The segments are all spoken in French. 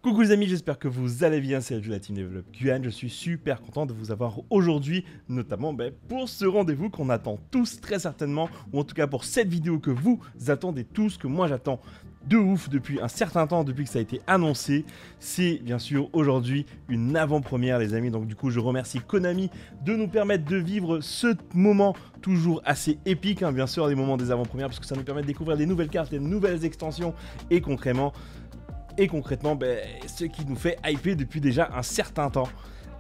Coucou les amis, j'espère que vous allez bien, c'est la Team Develop QN, je suis super content de vous avoir aujourd'hui, notamment pour ce rendez-vous qu'on attend tous très certainement, ou en tout cas pour cette vidéo que vous attendez tous, que moi j'attends de ouf depuis un certain temps, depuis que ça a été annoncé. C'est bien sûr aujourd'hui une avant-première les amis, donc du coup je remercie Konami de nous permettre de vivre ce moment toujours assez épique, hein, bien sûr les moments des avant-premières, parce que ça nous permet de découvrir des nouvelles cartes, des nouvelles extensions, et concrètement, ce qui nous fait hyper depuis déjà un certain temps.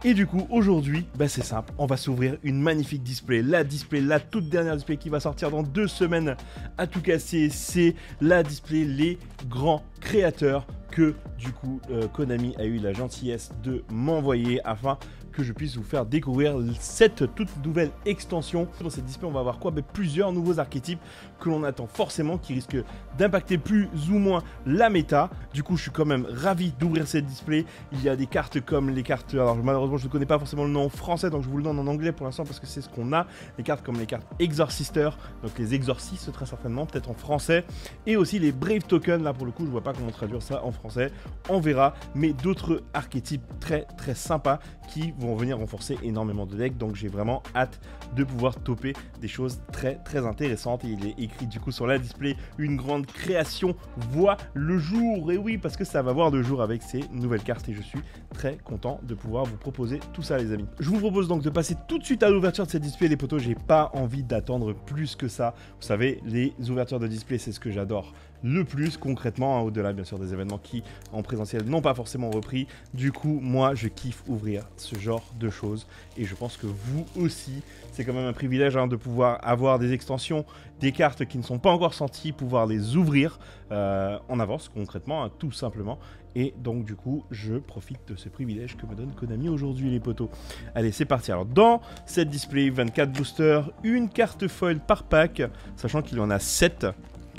Et du coup, aujourd'hui, c'est simple, on va s'ouvrir une magnifique display, la toute dernière display qui va sortir dans 2 semaines à tout casser, c'est la display Les Grands Créateurs que du coup Konami a eu la gentillesse de m'envoyer afin que je puisse vous faire découvrir cette toute nouvelle extension. Dans cette display, on va avoir quoi? Plusieurs nouveaux archétypes que l'on attend forcément, qui risquent d'impacter plus ou moins la méta. Du coup, je suis quand même ravi d'ouvrir cette display. Il y a des cartes comme les cartes... Alors malheureusement, je ne connais pas forcément le nom en français, donc je vous le donne en anglais pour l'instant parce que c'est ce qu'on a. Les cartes comme les cartes Exorcister, donc les exorcistes très certainement, peut-être en français. Et aussi les Brave Tokens, là pour le coup, je vois pas comment traduire ça en français. On verra, mais d'autres archétypes très très sympas qui vont venir renforcer énormément de decks, donc j'ai vraiment hâte de pouvoir toper des choses très très intéressantes. Et il est écrit du coup sur la display, une grande création voit le jour, et oui, parce que ça va voir le jour avec ces nouvelles cartes, et je suis très content de pouvoir vous proposer tout ça les amis. Je vous propose donc de passer tout de suite à l'ouverture de cette display les potos, j'ai pas envie d'attendre plus que ça. Vous savez, les ouvertures de display, c'est ce que j'adore le plus concrètement, hein, au-delà bien sûr des événements qui en présentiel n'ont pas forcément repris. Du coup, moi je kiffe ouvrir ce genre de choses, et je pense que vous aussi. C'est quand même un privilège, hein, de pouvoir avoir des extensions, des cartes qui ne sont pas encore sorties, pouvoir les ouvrir en avance concrètement, hein, tout simplement. Et donc du coup, je profite de ce privilège que me donne Konami aujourd'hui les potos. Allez, c'est parti. Alors dans cette display, 24 boosters, une carte foil par pack, sachant qu'il y en a 7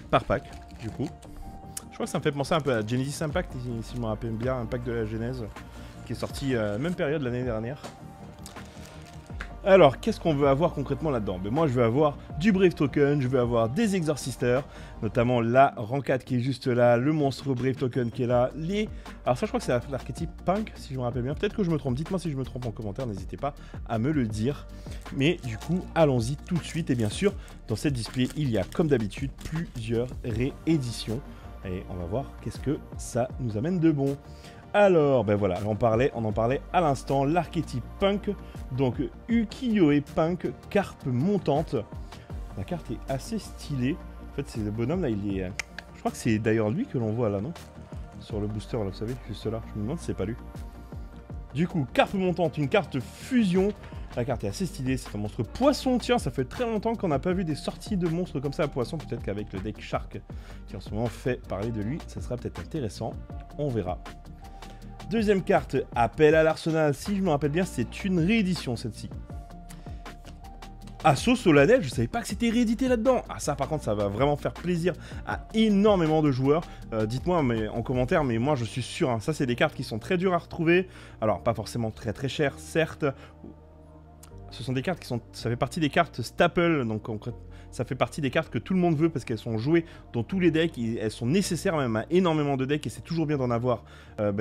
par pack. Du coup, je crois que ça me fait penser un peu à Genesis Impact, si je me rappelle bien, un pack de la Genèse qui est sorti même période l'année dernière. Alors, qu'est-ce qu'on veut avoir concrètement là-dedans? Moi, je veux avoir du Brave Token, je veux avoir des Exorcisters, notamment la Rancade qui est juste là, le monstre Brave Token qui est là, Alors ça, je crois que c'est l'archétype Punk, si je me rappelle bien. Peut-être que je me trompe, dites-moi si je me trompe en commentaire, n'hésitez pas à me le dire. Mais du coup, allons-y tout de suite. Et bien sûr, dans cette display, il y a comme d'habitude plusieurs rééditions. Et on va voir qu'est-ce que ça nous amène de bon. Alors, voilà, on en parlait à l'instant, l'archétype Punk, donc Ukiyo-e Punk, carpe montante. La carte est assez stylée. En fait, c'est le bonhomme là, il est... Je crois que c'est d'ailleurs lui que l'on voit là, non? Sur le booster, là, vous savez, juste là. Je me demande si c'est pas lui. Du coup, carpe montante, une carte fusion. La carte est assez stylée, c'est un monstre poisson. Tiens, ça fait très longtemps qu'on n'a pas vu des sorties de monstres comme ça à poisson. Peut-être qu'avec le deck Shark, qui en ce moment fait parler de lui, ça sera peut-être intéressant. On verra. Deuxième carte, appel à l'arsenal. Si je me rappelle bien, c'est une réédition celle-ci. Assaut solennel, je savais pas que c'était réédité là-dedans. Ah ça par contre, ça va vraiment faire plaisir à énormément de joueurs. Dites-moi en commentaire, mais moi je suis sûr, hein, ça c'est des cartes qui sont très dures à retrouver. Alors pas forcément très très chères, certes. Ce sont des cartes qui sont... Ça fait partie des cartes staple, donc ça fait partie des cartes que tout le monde veut parce qu'elles sont jouées dans tous les decks, et elles sont nécessaires même à énormément de decks, et c'est toujours bien d'en avoir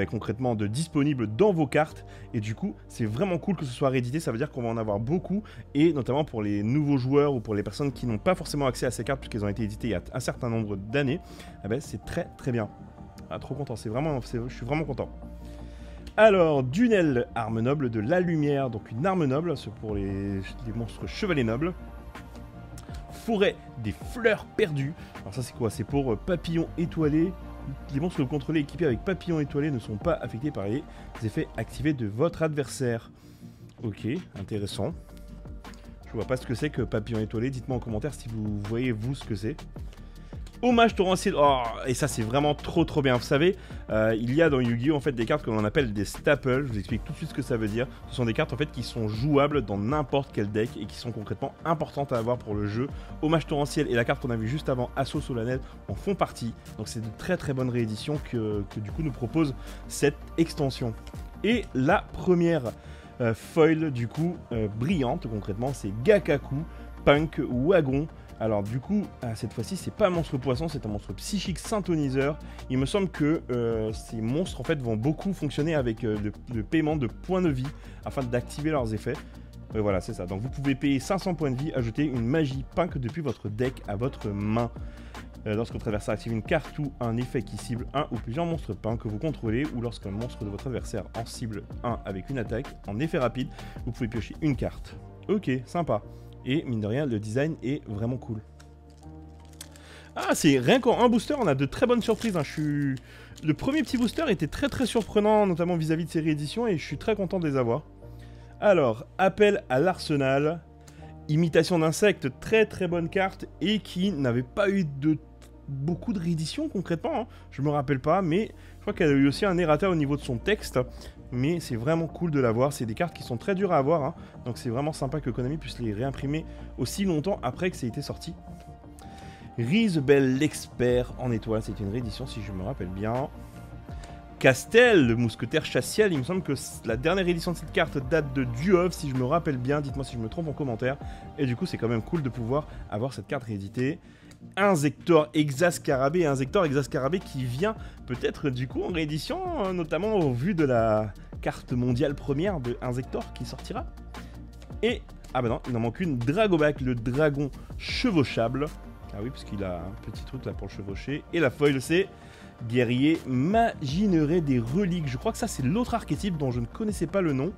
concrètement de disponibles dans vos cartes. Et du coup, c'est vraiment cool que ce soit réédité, ça veut dire qu'on va en avoir beaucoup, et notamment pour les nouveaux joueurs ou pour les personnes qui n'ont pas forcément accès à ces cartes puisqu'elles ont été éditées il y a un certain nombre d'années, c'est très très bien. Ah, trop content, je suis vraiment content. Alors, Dunel, arme noble de la lumière, donc une arme noble, c'est pour les monstres chevaliers nobles. Forêt des fleurs perdues, alors ça c'est quoi? C'est pour papillons étoilés. Les monstres que vous contrôlez équipés avec papillons étoilés ne sont pas affectés par les effets activés de votre adversaire. Ok, intéressant. Je vois pas ce que c'est que papillon étoilé, dites-moi en commentaire si vous voyez vous ce que c'est. Hommage torrentiel, oh, et ça c'est vraiment trop trop bien. Vous savez, il y a dans Yu-Gi-Oh en fait des cartes que l'on appelle des staples. Je vous explique tout de suite ce que ça veut dire. Ce sont des cartes en fait qui sont jouables dans n'importe quel deck et qui sont concrètement importantes à avoir pour le jeu. Hommage torrentiel et la carte qu'on a vue juste avant, Assaut solennel, en font partie. Donc c'est de très très bonnes rééditions que du coup nous propose cette extension. Et la première foil du coup brillante concrètement, c'est Gakaku Punk Wagon. Alors du coup, cette fois-ci, c'est pas un monstre poisson, c'est un monstre psychique synthoniseur. Il me semble que ces monstres en fait vont beaucoup fonctionner avec le paiement de points de vie afin d'activer leurs effets. Voilà, c'est ça. Donc vous pouvez payer 500 points de vie, ajouter une magie punk depuis votre deck à votre main. Lorsque votre adversaire active une carte ou un effet qui cible un ou plusieurs monstres peints que vous contrôlez, ou lorsqu'un monstre de votre adversaire en cible un avec une attaque, en effet rapide, vous pouvez piocher une carte. Ok, sympa. Et mine de rien, le design est vraiment cool. Ah, c'est rien qu'en un booster, on a de très bonnes surprises. Hein. Le premier petit booster était très surprenant, notamment vis-à-vis de ces rééditions, et je suis très content de les avoir. Alors, appel à l'arsenal, imitation d'insectes, très bonne carte, et qui n'avait pas eu beaucoup de rééditions concrètement, hein. Je me rappelle pas, mais je crois qu'elle a eu aussi un errata au niveau de son texte, mais c'est vraiment cool de l'avoir. C'est des cartes qui sont très dures à avoir, hein. Donc c'est vraiment sympa que Konami puisse les réimprimer aussi longtemps après que ça ait été sorti. Rizebel l'expert en étoile, c'est une réédition si je me rappelle bien. Castel, le mousquetaire chassiel, il me semble que la dernière édition de cette carte date de Duov, si je me rappelle bien, dites-moi si je me trompe en commentaire. Et du coup, c'est quand même cool de pouvoir avoir cette carte rééditée. Inzektor Exascarabée, Inzektor Exascarabée qui vient peut-être du coup en réédition, notamment au vu de la carte mondiale première de Inzektor qui sortira. Et, ah bah non, il en manque une, Dragoback, le dragon chevauchable. Ah oui, parce qu'il a un petit truc là pour le chevaucher. Et la foil, c'est guerrier maginerait des reliques. Je crois que ça, c'est l'autre archétype dont je ne connaissais pas le nom,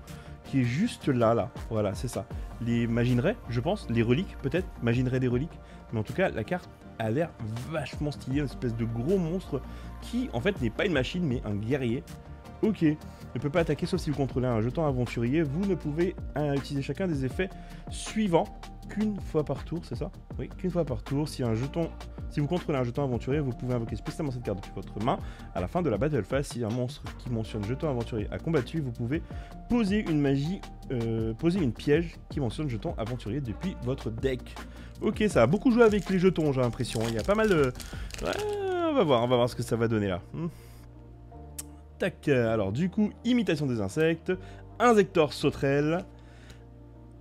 qui est juste là. Voilà, c'est ça. Les maginerais, je pense. Les reliques, peut-être. Maginerais des reliques. Mais en tout cas, la carte a l'air vachement stylée. Une espèce de gros monstre qui, en fait, n'est pas une machine, mais un guerrier. Ok. Ne peut pas attaquer sauf si vous contrôlez un jeton aventurier. Vous ne pouvez utiliser chacun des effets suivants qu'une fois par tour, c'est ça? Oui, qu'une fois par tour. Si vous contrôlez un jeton aventurier, vous pouvez invoquer spécialement cette carte depuis votre main. À la fin de la battle phase, si un monstre qui mentionne jeton aventurier a combattu, vous pouvez poser une magie, poser une piège qui mentionne jeton aventurier depuis votre deck. Ok, ça a beaucoup joué avec les jetons, j'ai l'impression. Il y a pas mal de... Ouais, on va voir ce que ça va donner là. Tac, alors du coup, imitation des insectes, Inzektor sauterelle,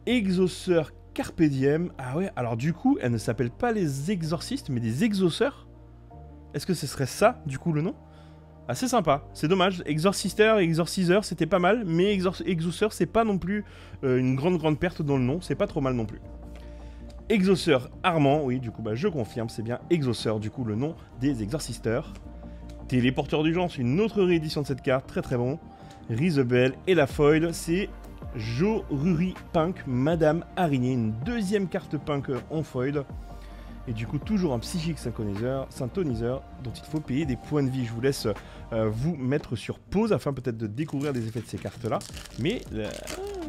exauceur Carpe diem. Ah ouais, alors du coup, elle ne s'appelle pas les exorcistes, mais des exauceurs. Est-ce que ce serait ça, du coup, le nom? Ah, c'est sympa, c'est dommage. Exorcister et exorciseur, c'était pas mal, mais exauceur, c'est pas non plus une grande perte dans le nom, c'est pas trop mal non plus. Exauceur Armand, oui, du coup, bah, je confirme, c'est bien exauceur, du coup, le nom des exorcisteurs. Téléporteur d'urgence, une autre réédition de cette carte, très bon. Rizebel et la foil, c'est Joruri Punk, Madame Araignée, une deuxième carte Punk en foil. Et du coup, toujours un psychique synthoniseur dont il faut payer des points de vie. Je vous laisse vous mettre sur pause afin peut-être de découvrir des effets de ces cartes-là. Mais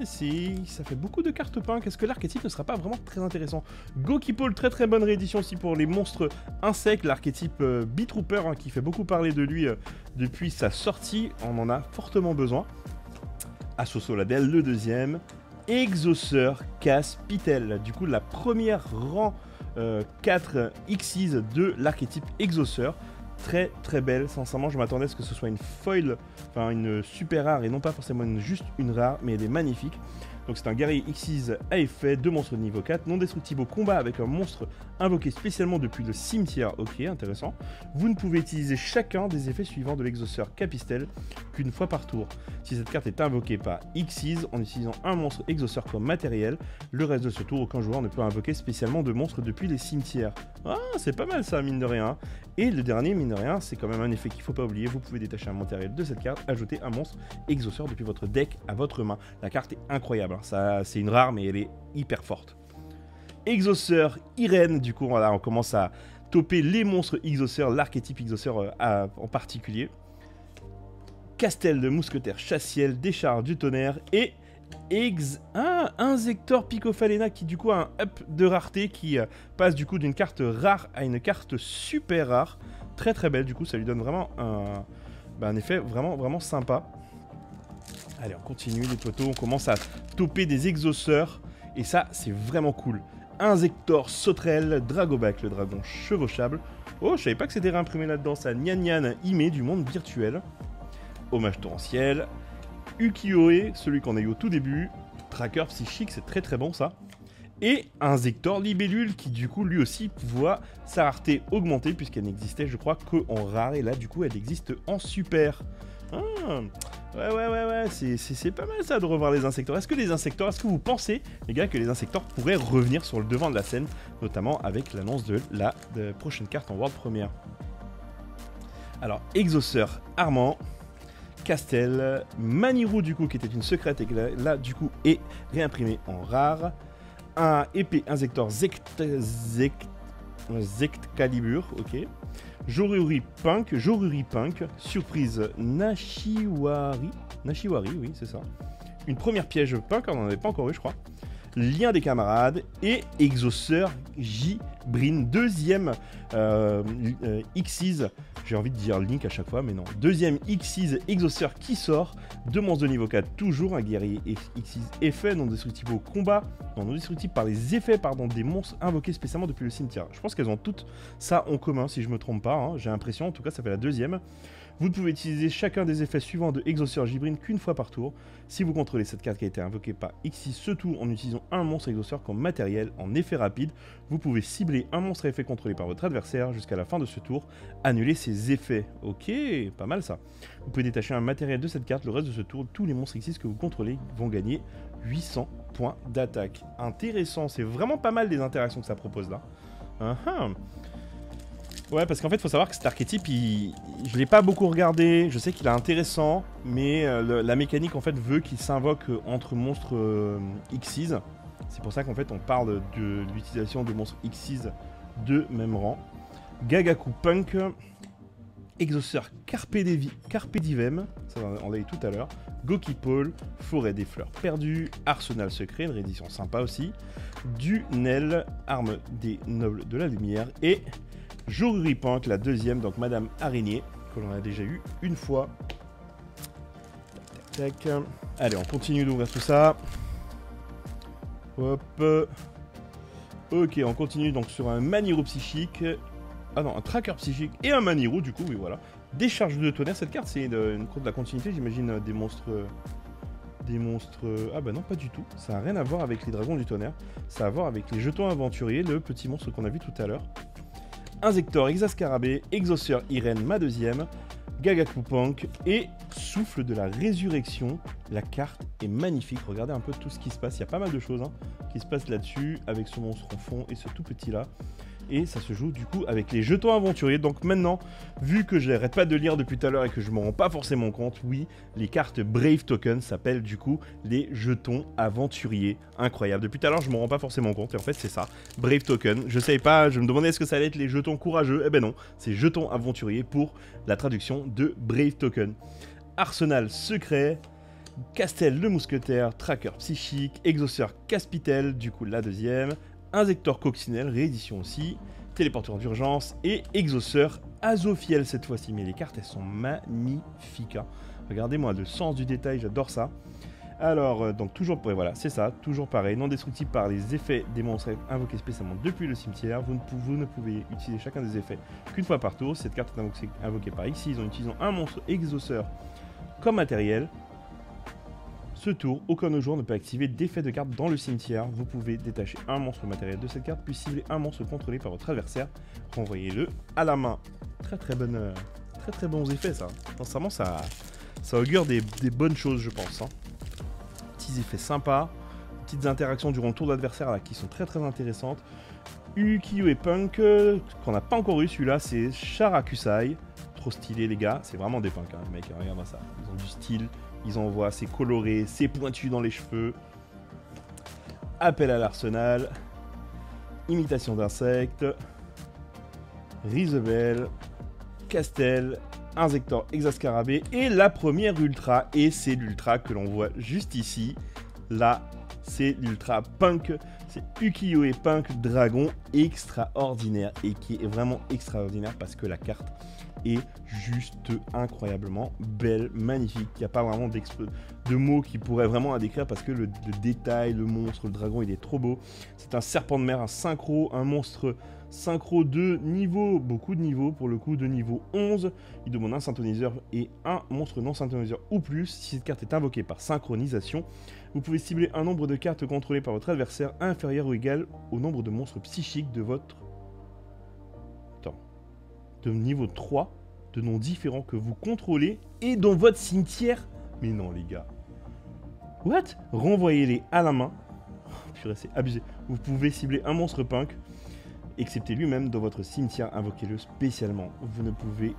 ça fait beaucoup de cartes Punk. Est-ce que l'archétype ne sera pas vraiment très intéressant? Gokipole, très bonne réédition aussi pour les monstres insectes. L'archétype Beetrooper, qui fait beaucoup parler de lui depuis sa sortie. On en a fortement besoin. Assosoladel, le deuxième. Exauceur Caspitel. Du coup, la première rang 4 Xyz de l'archétype Exauceur. Très belle. Sincèrement, je m'attendais à ce que ce soit une foil, enfin une super rare et non pas forcément juste une rare, mais elle est magnifique. Donc c'est un guerrier Xyz à effet, 2 monstres de niveau 4, non destructible au combat avec un monstre invoqué spécialement depuis le cimetière. Ok, intéressant. Vous ne pouvez utiliser chacun des effets suivants de l'exauceur Capistel qu'une fois par tour. Si cette carte est invoquée par Xyz en utilisant un monstre exauceur comme matériel, le reste de ce tour, aucun joueur ne peut invoquer spécialement de monstres depuis les cimetières. Ah, c'est pas mal ça, mine de rien. Et le dernier, mine de rien, c'est quand même un effet qu'il ne faut pas oublier. Vous pouvez détacher un matériel de cette carte, ajouter un monstre exauceur depuis votre deck à votre main. La carte est incroyable, hein. Ça, c'est une rare, mais elle est hyper forte. Exauceur Irène, du coup, voilà, on commence à toper les monstres exauceurs, l'archétype exauceur en particulier. Castel de mousquetaire chassiel, décharge du tonnerre et Inzektor Picophalena qui du coup a un up de rareté qui passe du coup d'une carte rare à une carte super rare. Très belle, du coup ça lui donne vraiment un effet vraiment sympa. Allez, on continue les poteaux, on commence à toper des exauceurs et ça c'est vraiment cool. Inzektor sauterelle, Dragoback, le dragon chevauchable. Oh, je savais pas que c'était réimprimé là-dedans, ça. Nyan Ime du monde virtuel. Hommage torrentiel. Ukiyo-e, celui qu'on a eu au tout début. Tracker psychique, c'est très bon ça. Et un Zector Libellule qui du coup lui aussi voit sa rareté augmenter puisqu'elle n'existait je crois qu'en rare et là du coup elle existe en super. Ah, ouais, c'est pas mal ça de revoir les insecteurs. Est-ce que vous pensez les gars que les insecteurs pourraient revenir sur le devant de la scène, notamment avec l'annonce de la prochaine carte en World Premiere? Alors Exauceur Armand, Castel, Manirou du coup qui était une secrète et qui là du coup est réimprimé en rare. Un épée Insector Zectalibur, ok. Joruri Punk, surprise Nashiwari, oui c'est ça. Une première piège Punk, on n'en avait pas encore eu je crois. Lien des camarades et Exauceur J-Brin, deuxième Xyz, j'ai envie de dire Link à chaque fois mais non, deuxième Xyz Exauceur qui sort, deux monstres de niveau 4, toujours un guerrier Xyz effet non destructible au combat, non destructible par les effets des monstres invoqués spécialement depuis le cimetière. Je pense qu'elles ont toutes ça en commun si je me trompe pas, hein. J'ai l'impression, en tout cas ça fait la deuxième. Vous ne pouvez utiliser chacun des effets suivants de Exauceur J-Brin qu'une fois par tour. Si vous contrôlez cette carte qui a été invoquée par Xyz, ce tour en utilisant un monstre Exauceur comme matériel en effet rapide, vous pouvez cibler un monstre à effet contrôlé par votre adversaire jusqu'à la fin de ce tour, annuler ses effets. Ok, pas mal ça. Vous pouvez détacher un matériel de cette carte, le reste de ce tour, tous les monstres Xyz que vous contrôlez vont gagner 800 points d'attaque. Intéressant, c'est vraiment pas mal les interactions que ça propose là. Ouais, parce qu'en fait, il faut savoir que cet archétype, je l'ai pas beaucoup regardé. Je sais qu'il est intéressant, mais la mécanique en fait veut qu'il s'invoque entre monstres Xyz. C'est pour ça qu'en fait, on parle de l'utilisation de monstres Xyz de même rang. Gagaku Punk, Exauceur Carpe Divem, ça on l'a eu tout à l'heure. Goki Paul, Forêt des Fleurs Perdues, Arsenal Secret, une réédition sympa aussi. Dunel, Arme des Nobles de la Lumière et Joruri Punk, la deuxième, donc Madame Araignée, que l'on a déjà eu une fois. Tac, tac. Allez, on continue d'ouvrir tout ça. Hop. Ok, on continue donc sur un Manirou psychique. Ah non, un tracker psychique et un Manirou, du coup, oui, voilà. Décharge de tonnerre, cette carte, c'est une carte de la continuité, j'imagine, des monstres... Ah bah non, pas du tout. Ça n'a rien à voir avec les dragons du tonnerre. Ça a à voir avec les jetons aventuriers, le petit monstre qu'on a vu tout à l'heure. Insector Exascarabée, Exauceur Irène, ma deuxième, Gagaku Punk et Souffle de la Résurrection. La carte est magnifique, regardez un peu tout ce qui se passe, il y a pas mal de choses qui se passent là-dessus, avec ce monstre en fond et ce tout petit là. Et ça se joue du coup avec les jetons aventuriers. Donc maintenant, vu que je n'arrête pas de lire depuis tout à l'heure et que je ne me rends pas forcément compte, oui, les cartes Brave Token s'appellent du coup les jetons aventuriers. Incroyable. Depuis tout à l'heure, je ne me rends pas forcément compte. Et en fait, c'est ça. Brave Token. Je ne savais pas, je me demandais est-ce que ça allait être les jetons courageux. Eh ben non, c'est jetons aventuriers pour la traduction de Brave Token. Arsenal secret. Castel le mousquetaire, tracker psychique, Exauceur Caspitel, du coup la deuxième, Insector Coccinelle, réédition aussi, téléporteur d'urgence et Exauceur Azophiel cette fois-ci. Mais les cartes elles sont magnifiques. Hein. Regardez-moi le sens du détail, j'adore ça. Alors, donc toujours, ouais, voilà, c'est ça, toujours pareil, non destructible par les effets des monstres invoqués spécialement depuis le cimetière. Vous ne pouvez utiliser chacun des effets qu'une fois par tour. Cette carte est invoquée par Xyz en utilisant un monstre Exauceur comme matériel. Ce tour, aucun autre joueur ne peut activer d'effet de carte dans le cimetière. Vous pouvez détacher un monstre matériel de cette carte, puis cibler un monstre contrôlé par votre adversaire. Renvoyez-le à la main. Très bons effets ça. Sincèrement, ça augure des bonnes choses, je pense. Hein. Petits effets sympas, petites interactions durant le tour de l'adversaire là qui sont très intéressantes. Ukiyo et Punk, qu'on n'a pas encore eu, celui-là, c'est Sharakusai. Trop stylé les gars, c'est vraiment des punks, hein, les mecs, regarde ça. Ils ont du style. Ils envoient, c'est coloré, c'est pointu dans les cheveux. Appel à l'arsenal. Imitation d'insectes. Rizebel. Castel. Insector Exascarabée. Et la première ultra. Et c'est l'ultra que l'on voit juste ici. Là, c'est l'ultra punk. C'est Ukiyo et Punk Dragon extraordinaire. Et qui est vraiment extraordinaire parce que la carte est juste incroyablement belle, magnifique. Il n'y a pas vraiment de mots qui pourraient vraiment la décrire parce que le détail, le monstre, le dragon, il est trop beau. C'est un serpent de mer, un synchro, un monstre Synchro de niveau, beaucoup de niveaux, pour le coup de niveau 11. Il demande un synthoniseur et un monstre non synthoniseur ou plus. Si cette carte est invoquée par synchronisation, vous pouvez cibler un nombre de cartes contrôlées par votre adversaire inférieur ou égal au nombre de monstres psychiques de votre... de niveau 3, de noms différents que vous contrôlez et dans votre cimetière. Mais non les gars. What? Renvoyez-les à la main. Oh, purée, c'est abusé. Vous pouvez cibler un monstre punk, excepté lui-même dans votre cimetière, invoquez-le spécialement. Vous ne pouvez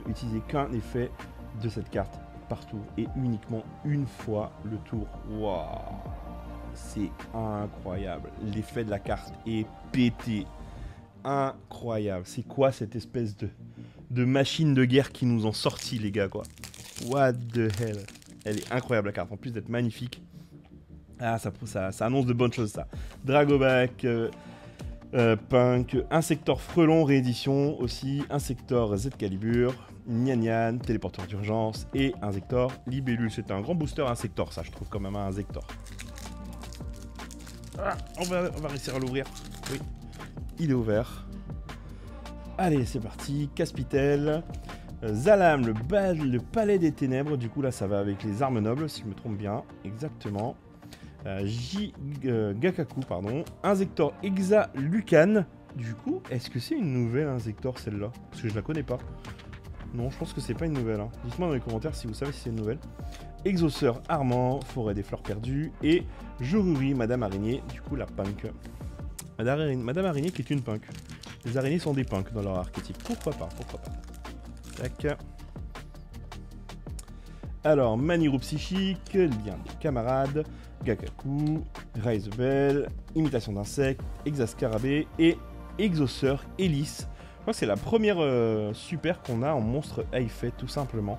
utiliser qu'un effet de cette carte par tour et uniquement une fois le tour. Waouh, c'est incroyable. L'effet de la carte est pété. Incroyable. C'est quoi cette espèce de machine de guerre qui nous ont sorti les gars quoi. What the hell. Elle est incroyable la carte, en plus d'être magnifique. Ah, ça annonce de bonnes choses ça. Dragoback, Punk, Insector Frelon réédition aussi, Insector Z-Calibur, Nyan, Téléporteur d'urgence et Insector Libellule. C'est un grand booster Insector ça je trouve quand même un Insector. Ah, on va réussir à l'ouvrir. Oui, il est ouvert. Allez c'est parti, Caspitel. Zalam, le palais des ténèbres, du coup là ça va avec les armes nobles si je me trompe bien, exactement. Gakaku, pardon. Insector Exalucan, du coup, est-ce que c'est une nouvelle Insector celle-là? Parce que je la connais pas. Non, je pense que c'est pas une nouvelle. Hein. Dites-moi dans les commentaires si vous savez si c'est une nouvelle. Exauceur Armand, Forêt des Fleurs Perdues et Joruri, Madame Araignée, du coup la punk. Madame Araignée qui est une punk. Les araignées sont des punks dans leur archétype. Pourquoi pas, pourquoi pas. Tac. Alors, Maniru Psychique, Lien des camarades, Gakaku, Rise the Bell, Imitation d'insectes, Exascarabée et Exauceur Hélice. Je crois que c'est la première super qu'on a en monstre à effet, tout simplement.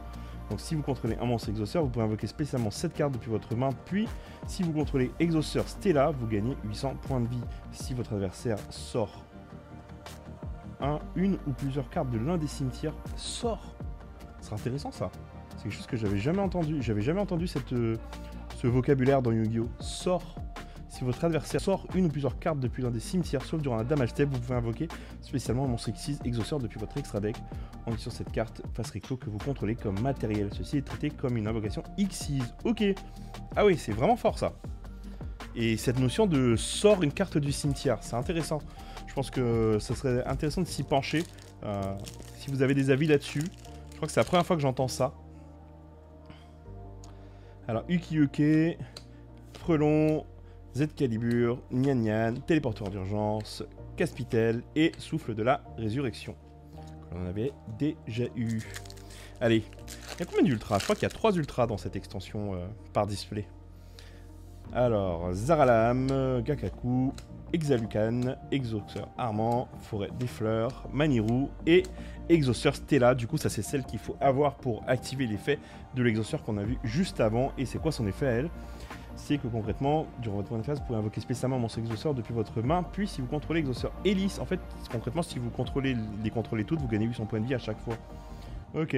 Donc si vous contrôlez un monstre Exauceur, vous pouvez invoquer spécialement cette carte depuis votre main. Puis, si vous contrôlez Exauceur Stella, vous gagnez 800 points de vie. Si votre adversaire sort une ou plusieurs cartes de l'un des cimetières, sort. C'est intéressant ça. C'est quelque chose que j'avais jamais entendu. J'avais jamais entendu ce vocabulaire dans Yu-Gi-Oh! Sort. Si votre adversaire sort une ou plusieurs cartes depuis l'un des cimetières, sauf durant un damage step, vous pouvez invoquer spécialement un monstre X6 Exauceur depuis votre extra deck en sur cette carte face recto que vous contrôlez comme matériel. Ceci est traité comme une invocation X6. Ok. Ah oui, c'est vraiment fort ça. Et cette notion de sort une carte du cimetière, c'est intéressant. Je pense que ça serait intéressant de s'y pencher. Si vous avez des avis là-dessus. Je crois que c'est la première fois que j'entends ça. Alors, Ukiyoke, Frelon, Z-Calibur, Nyan, Téléporteur d'urgence, Caspitel et Souffle de la Résurrection. On en avait déjà eu. Allez, il y a combien d'ultras? Je crois qu'il y a 3 ultras dans cette extension par display. Alors, Zaralam, Gakaku, Exalucan, Exauceur Armand, Forêt des Fleurs, Maniru et Exauceur Stella. Du coup, ça c'est celle qu'il faut avoir pour activer l'effet de l'exauceur qu'on a vu juste avant. Et c'est quoi son effet à elle? C'est que concrètement, durant votre première phase, vous pouvez invoquer spécialement un monstre exauceur depuis votre main. Puis si vous contrôlez Exauceur Hélice, en fait, concrètement, si vous les contrôlez toutes, vous gagnez 800 points de vie à chaque fois. Ok.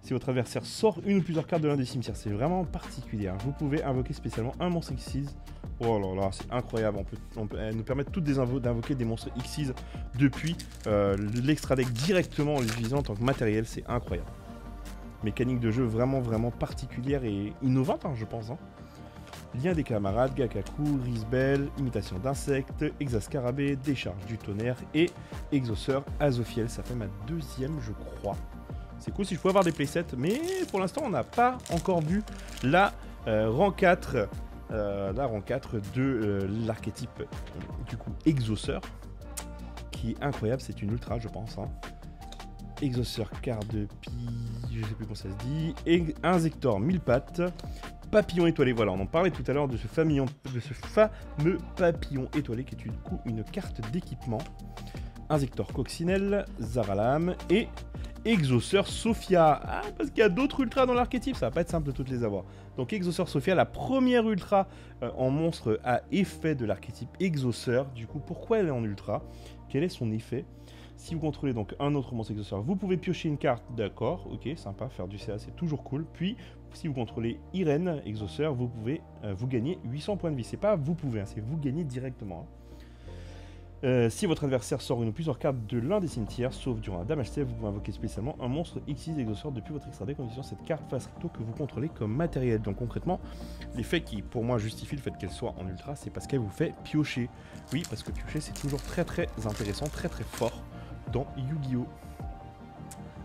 Si votre adversaire sort une ou plusieurs cartes de l'un des cimetières, c'est vraiment particulier. Hein. Vous pouvez invoquer spécialement un monstre X6. Oh là là, c'est incroyable. Elle nous permet toutes d'invoquer des monstres X6 depuis l'extra deck directement en l'utilisant en tant que matériel. C'est incroyable. Mécanique de jeu vraiment, vraiment particulière et innovante, hein, je pense. Hein. Lien des camarades, Gakaku, Risbel, Imitation d'insectes, Exascarabée, Décharge du tonnerre et Exauceur Azophiel. Ça fait ma deuxième, je crois. C'est cool si je pouvais avoir des playsets, mais pour l'instant on n'a pas encore vu la rang 4, de l'archétype du coup Exauceur, qui est incroyable, c'est une ultra je pense. Hein. Exauceur quart de pie, je sais plus comment ça se dit, et Insector 1000 pattes, papillon étoilé, voilà on en parlait tout à l'heure de ce fameux papillon étoilé qui est du coup une carte d'équipement. Insector Coccinelle, Zaralam et Exauceur Sophia. Ah, parce qu'il y a d'autres ultras dans l'archétype, ça va pas être simple de toutes les avoir. Donc Exauceur Sophia, la première ultra en monstre à effet de l'archétype Exauceur. Du coup, pourquoi elle est en ultra? Quel est son effet? Si vous contrôlez donc un autre monstre Exauceur, vous pouvez piocher une carte, d'accord, ok, sympa, faire du CA, c'est toujours cool. Puis, si vous contrôlez Irène, Exauceur, vous pouvez vous gagner 800 points de vie. C'est pas vous pouvez, hein, c'est vous gagnez directement. Hein. Si votre adversaire sort une ou plusieurs cartes de l'un des cimetières, sauf durant un damage save, vous pouvez invoquer spécialement un monstre X6 Exhausteur depuis votre extra deck en utilisant cette carte face recto que vous contrôlez comme matériel. Donc concrètement, l'effet qui pour moi justifie le fait qu'elle soit en ultra, c'est parce qu'elle vous fait piocher. Oui, parce que piocher c'est toujours très intéressant, très fort dans Yu-Gi-Oh!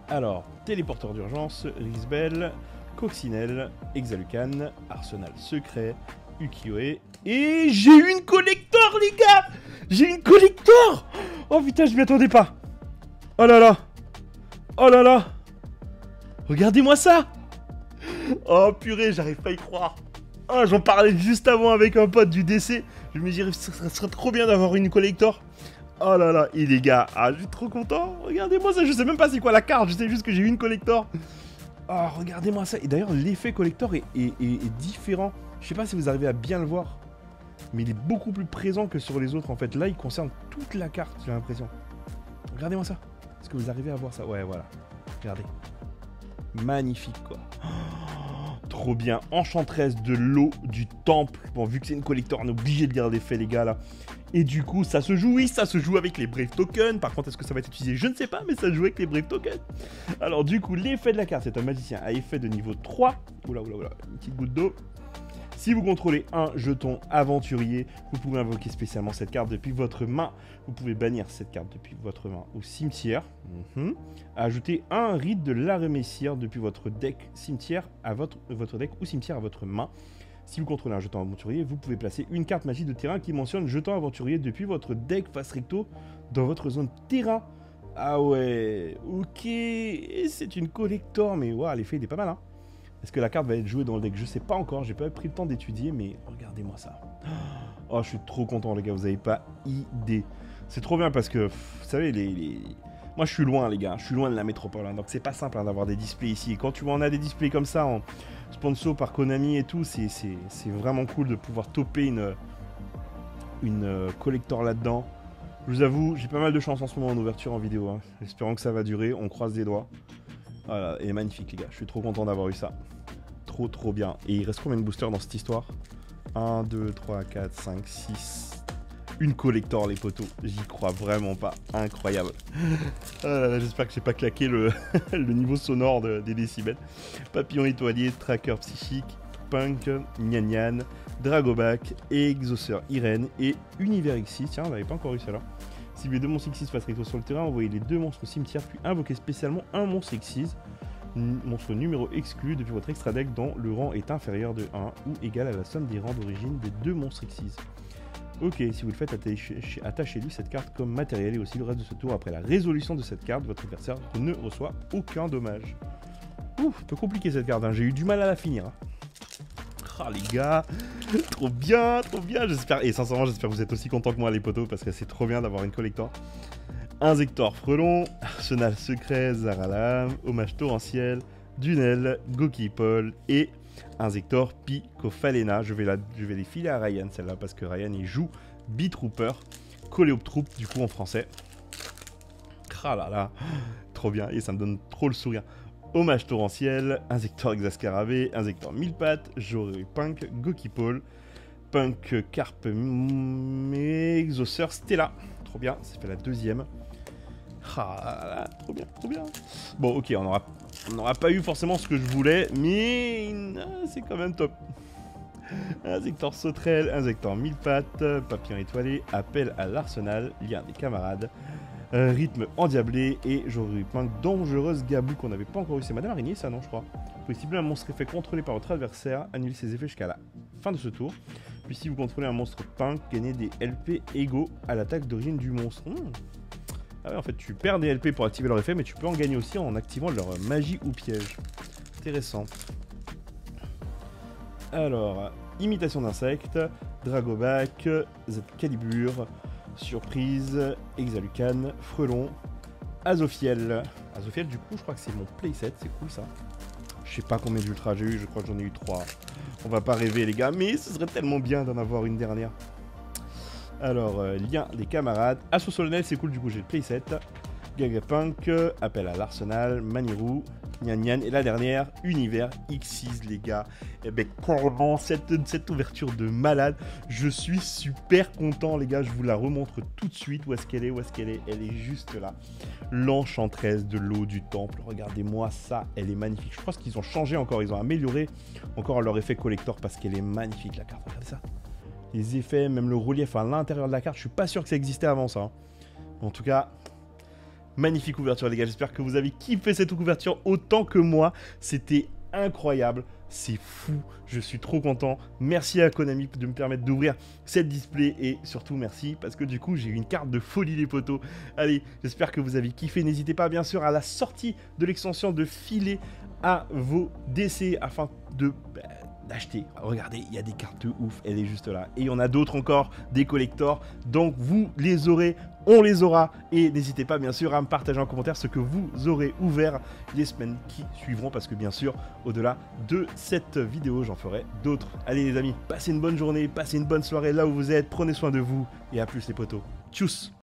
Alors, téléporteur d'urgence, Risbel, Coccinelle, Exalucan, Arsenal secret, Ukiyo-e, et j'ai eu une collector les gars! J'ai une collector! Oh putain, je m'y attendais pas! Oh là là! Oh là là! Regardez-moi ça! Oh purée, j'arrive pas à y croire! Oh, j'en parlais juste avant avec un pote du DC. Je me disais, ça serait trop bien d'avoir une collector. Oh là là, et les gars, ah, je suis trop content. Regardez-moi ça, je sais même pas c'est quoi la carte, je sais juste que j'ai eu une collector. Oh, regardez-moi ça. Et d'ailleurs, l'effet collector est différent. Je sais pas si vous arrivez à bien le voir, mais il est beaucoup plus présent que sur les autres en fait. Là, il concerne toute la carte, j'ai l'impression. Regardez-moi ça. Est-ce que vous arrivez à voir ça? Ouais, voilà. Regardez. Magnifique, quoi. Oh, trop bien. Enchantresse de l'eau du temple. Bon, vu que c'est une collector, on est obligé de garder fait, les gars, là. Et du coup, ça se joue, oui, ça se joue avec les Brave Tokens. Par contre, est-ce que ça va être utilisé? Je ne sais pas, mais ça se joue avec les Brave Tokens. Alors, du coup, l'effet de la carte, c'est un magicien à effet de niveau 3. Oula, une petite goutte d'eau. Si vous contrôlez un jeton aventurier, vous pouvez invoquer spécialement cette carte depuis votre main. Vous pouvez bannir cette carte depuis votre main au cimetière. Ajouter un rite de l'arrêt messire depuis votre deck cimetière à votre deck ou cimetière à votre main. Si vous contrôlez un jeton aventurier, vous pouvez placer une carte magie de terrain qui mentionne jeton aventurier depuis votre deck face recto dans votre zone terrain. Ah ouais, ok, c'est une collector, mais waouh, l'effet il est pas mal, hein. Est-ce que la carte va être jouée dans le deck? Je sais pas encore, j'ai pas pris le temps d'étudier, mais regardez-moi ça. Oh, je suis trop content, les gars, vous avez pas idée. C'est trop bien parce que, vous savez, moi je suis loin, les gars, je suis loin de la métropole, hein, donc c'est pas simple hein, d'avoir des displays ici. Et quand tu vois, on a des displays comme ça, en sponsor par Konami et tout, c'est vraiment cool de pouvoir toper une collector là-dedans. Je vous avoue, j'ai pas mal de chance en ce moment en ouverture en vidéo, hein. Espérons que ça va durer, on croise les doigts. Voilà, et magnifique les gars, je suis trop content d'avoir eu ça. Trop bien. Et il reste combien de boosters dans cette histoire? 1, 2, 3, 4, 5, 6. Une collector les potos, j'y crois vraiment pas. Incroyable. J'espère que j'ai pas claqué le, le niveau sonore des décibels. Papillon étoilé, tracker psychique, punk, Nyan Nyan, Dragoback, Exauceur Irène et Univers X6. Tiens, on n'avait pas encore eu celle-là. Si vous voulez 2 monstres X6 face recto sur le terrain, envoyez les 2 monstres au cimetière, puis invoquez spécialement un monstre X6, monstre numéro exclu depuis votre extra deck dont le rang est inférieur de 1 ou égal à la somme des rangs d'origine des 2 monstres X6. Ok, si vous le faites, attachez-lui cette carte comme matériel et aussi le reste de ce tour. Après la résolution de cette carte, votre adversaire ne reçoit aucun dommage. Ouf, peu compliqué cette carte, hein. J'ai eu du mal à la finir. Hein. Ah les gars, trop bien, j'espère, et sincèrement j'espère que vous êtes aussi contents que moi les potos, parce que c'est trop bien d'avoir une collector. Inzektor Frelon, Arsenal secret, Zaralam, Hommage torrentiel, Dunel, Goki Paul et Inzektor Picofalena. Je vais les filer à Ryan celle-là, parce que Ryan il joue B-Trooper, Coléoptroop du coup en français. Ah là là, trop bien, et ça me donne trop le sourire. Hommage torrentiel, Inzektor Exascarabée, Inzektor mille pattes, Joru Punk, Goki Paul, Punk Carpe Exauceur Stella. Trop bien, ça fait la deuxième. Ah, trop bien. Bon, ok, on n'aura pas eu forcément ce que je voulais, mais c'est quand même top. Inzektor Sauterelle, Inzektor mille pattes, Papillon étoilé, Appel à l'arsenal, Lien des camarades. Rythme endiablé et Joru Punk dangereuse Gabou qu'on n'avait pas encore eu. C'est Madame Araignée ça non je crois. Vous pouvez cibler un monstre effet contrôlé par votre adversaire, annuler ses effets jusqu'à la fin de ce tour. Puis si vous contrôlez un monstre Punk, gagnez des LP égaux à l'attaque d'origine du monstre. Ah ouais en fait tu perds des LP pour activer leur effet, mais tu peux en gagner aussi en activant leur magie ou piège. Intéressant. Alors, imitation d'insectes, Dragoback, Z-Calibur, Surprise, Exalucan, Frelon, Azophiel. Azophiel, du coup, je crois que c'est mon playset, c'est cool ça. Je sais pas combien d'ultra j'ai eu, je crois que j'en ai eu 3. On va pas rêver, les gars, mais ce serait tellement bien d'en avoir une dernière. Alors, Lien des camarades. Assaut solennel, c'est cool, du coup, j'ai le playset. Gagapunk, Appel à l'arsenal, Maniru, Nyan Nyan. Et la dernière, Univers X6, les gars. Et ben, carrément, cette ouverture de malade. Je suis super content, les gars. Je vous la remontre tout de suite. Où est-ce qu'elle est? Où est-ce qu'elle est? Elle est juste là. L'enchanteresse de l'eau du temple. Regardez-moi ça. Elle est magnifique. Je pense qu'ils ont changé encore. Ils ont amélioré encore leur effet collector parce qu'elle est magnifique, la carte. Regardez ça. Les effets, même le relief à l'intérieur de la carte. Je suis pas sûr que ça existait avant ça. Hein. En tout cas... magnifique ouverture les gars, j'espère que vous avez kiffé cette couverture autant que moi, c'était incroyable, c'est fou, je suis trop content, merci à Konami de me permettre d'ouvrir cette display et surtout merci parce que du coup j'ai eu une carte de folie les potos. Allez, j'espère que vous avez kiffé, n'hésitez pas bien sûr à la sortie de l'extension de filer à vos DC afin de... d'acheter. Regardez, il y a des cartes de ouf, elle est juste là. Et il y en a d'autres encore, des collectors. Donc vous les aurez, on les aura. Et n'hésitez pas bien sûr à me partager en commentaire ce que vous aurez ouvert les semaines qui suivront. Parce que bien sûr, au-delà de cette vidéo, j'en ferai d'autres. Allez les amis, passez une bonne journée, passez une bonne soirée là où vous êtes. Prenez soin de vous et à plus les potos. Tchuss!